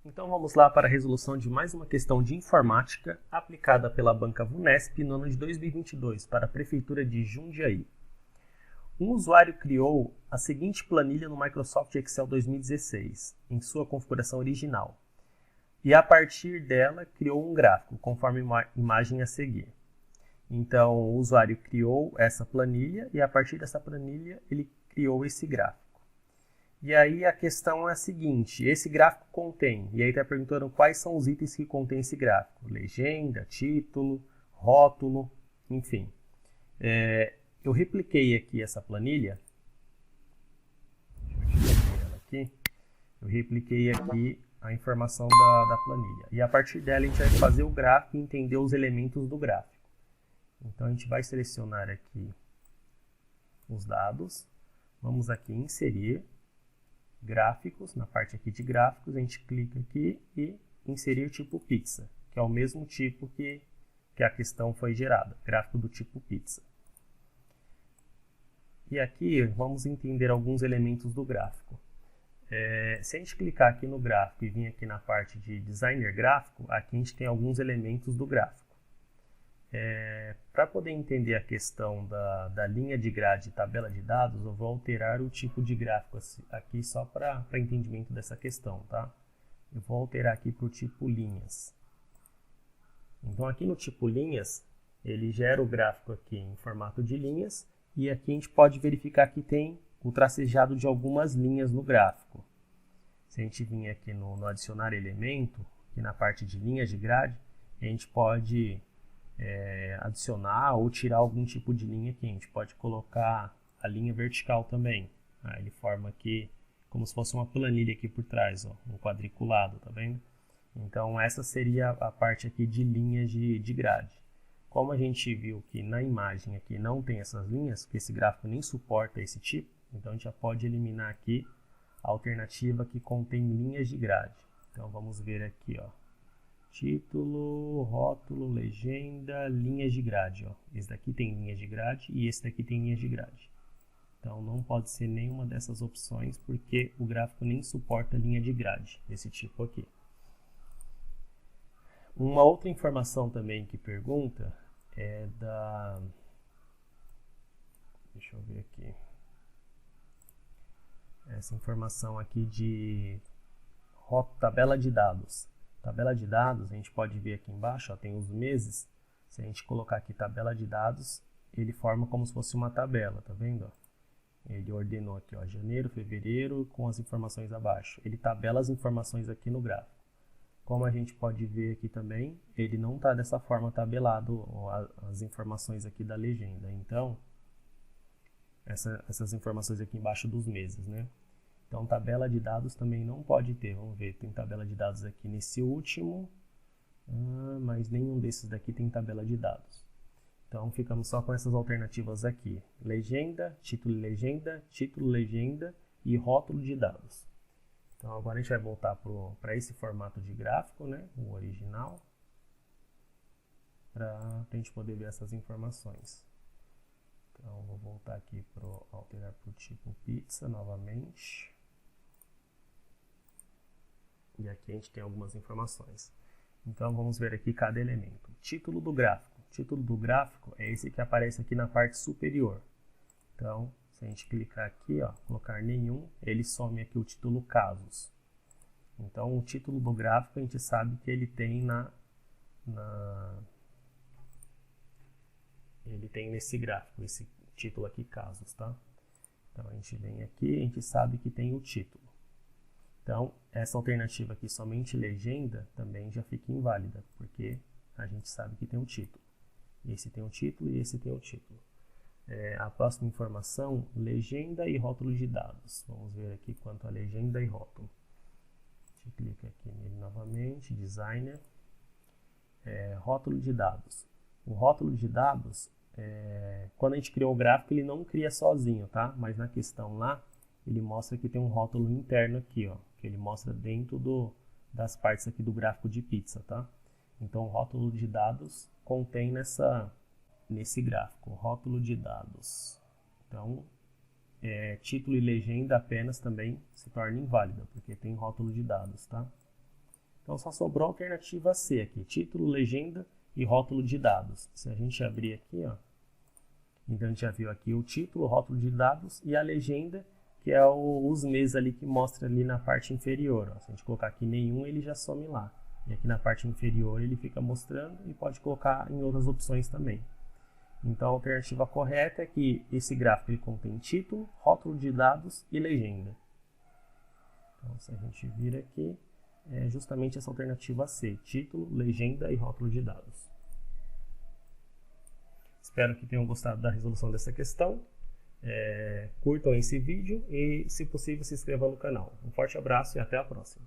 Então vamos lá para a resolução de mais uma questão de informática aplicada pela Banca Vunesp no ano de 2022 para a Prefeitura de Jundiaí. Um usuário criou a seguinte planilha no Microsoft Excel 2016, em sua configuração original, e a partir dela criou um gráfico, conforme a imagem a seguir. Então o usuário criou essa planilha e a partir dessa planilha ele criou esse gráfico. E aí a questão é a seguinte, esse gráfico contém, e aí está perguntando quais são os itens que contém esse gráfico, legenda, título, rótulo, enfim. Eu repliquei aqui essa planilha, eu repliquei aqui a informação da planilha, e a partir dela a gente vai fazer o gráfico e entender os elementos do gráfico. Então a gente vai selecionar aqui os dados, vamos aqui em inserir, gráficos, na parte aqui de gráficos, a gente clica aqui e inserir tipo pizza, que é o mesmo tipo que a questão foi gerada, gráfico do tipo pizza. E aqui vamos entender alguns elementos do gráfico. Se a gente clicar aqui no gráfico e vir aqui na parte de designer gráfico, aqui a gente tem alguns elementos do gráfico. Para poder entender a questão da linha de grade e tabela de dados, eu vou alterar o tipo de gráfico aqui só para entendimento dessa questão, tá? Eu vou alterar aqui para o tipo linhas. Então aqui no tipo linhas, ele gera o gráfico aqui em formato de linhas e aqui a gente pode verificar que tem o tracejado de algumas linhas no gráfico. Se a gente vir aqui no adicionar elemento, aqui na parte de linhas de grade, a gente pode adicionar ou tirar algum tipo de linha aqui. A gente pode colocar a linha vertical também. Ele forma aqui como se fosse uma planilha aqui por trás, ó, um quadriculado, tá vendo? Então essa seria a parte aqui de linhas de grade. Como a gente viu que na imagem aqui não tem essas linhas, porque esse gráfico nem suporta esse tipo, então a gente já pode eliminar aqui a alternativa que contém linhas de grade. Então vamos ver aqui, ó. Título, rótulo, legenda, linhas de grade. Ó. Esse daqui tem linhas de grade e esse daqui tem linhas de grade. Então não pode ser nenhuma dessas opções porque o gráfico nem suporta linha de grade, desse tipo aqui. Uma outra informação também que pergunta é da... Deixa eu ver aqui. Essa informação aqui de tabela de dados. Tabela de dados, a gente pode ver aqui embaixo, ó, tem os meses. Se a gente colocar aqui tabela de dados, ele forma como se fosse uma tabela, tá vendo? Ele ordenou aqui, ó, janeiro, fevereiro, com as informações abaixo. Ele tabela as informações aqui no gráfico. Como a gente pode ver aqui também, ele não está dessa forma tabelado as informações aqui da legenda. Então, essas informações aqui embaixo dos meses, né? Então, tabela de dados também não pode ter. Vamos ver, tem tabela de dados aqui nesse último, mas nenhum desses daqui tem tabela de dados. Então, ficamos só com essas alternativas aqui. Legenda, título legenda e rótulo de dados. Então, agora a gente vai voltar para esse formato de gráfico, né, o original, para a gente poder ver essas informações. Então, vou voltar aqui para alterar para o tipo pizza novamente. E aqui a gente tem algumas informações. Então vamos ver aqui cada elemento. Título do gráfico. O título do gráfico é esse que aparece aqui na parte superior. Então, se a gente clicar aqui, ó, colocar nenhum, ele some aqui o título casos. Então o título do gráfico a gente sabe que ele tem ele tem nesse gráfico, esse título aqui casos, tá? Então a gente vem aqui, a gente sabe que tem o título. Então, essa alternativa aqui, somente legenda, também já fica inválida, porque a gente sabe que tem um título. Esse tem um título e esse tem o título. A próxima informação, legenda e rótulo de dados. Vamos ver aqui quanto a legenda e rótulo. A gente clica aqui nele novamente, designer, rótulo de dados. O rótulo de dados, quando a gente criou o gráfico, ele não cria sozinho, tá? Mas na questão lá, ele mostra que tem um rótulo interno aqui, ó, que ele mostra dentro das partes aqui do gráfico de pizza, tá? Então, o rótulo de dados contém nesse gráfico, rótulo de dados. Então, título e legenda apenas também se torna inválida, porque tem rótulo de dados, tá? Então só sobrou a alternativa C aqui, título, legenda e rótulo de dados. Se a gente abrir aqui, ó, então a gente já viu aqui o título, o rótulo de dados e a legenda, que é os meses ali que mostra ali na parte inferior. Ó. Se a gente colocar aqui nenhum, ele já some lá. E aqui na parte inferior ele fica mostrando e pode colocar em outras opções também. Então a alternativa correta é que esse gráfico ele contém título, rótulo de dados e legenda. Então se a gente vir aqui, é justamente essa alternativa C, título, legenda e rótulo de dados. Espero que tenham gostado da resolução dessa questão. Curtam esse vídeo e, se possível, se inscrevam no canal. Um forte abraço e até a próxima.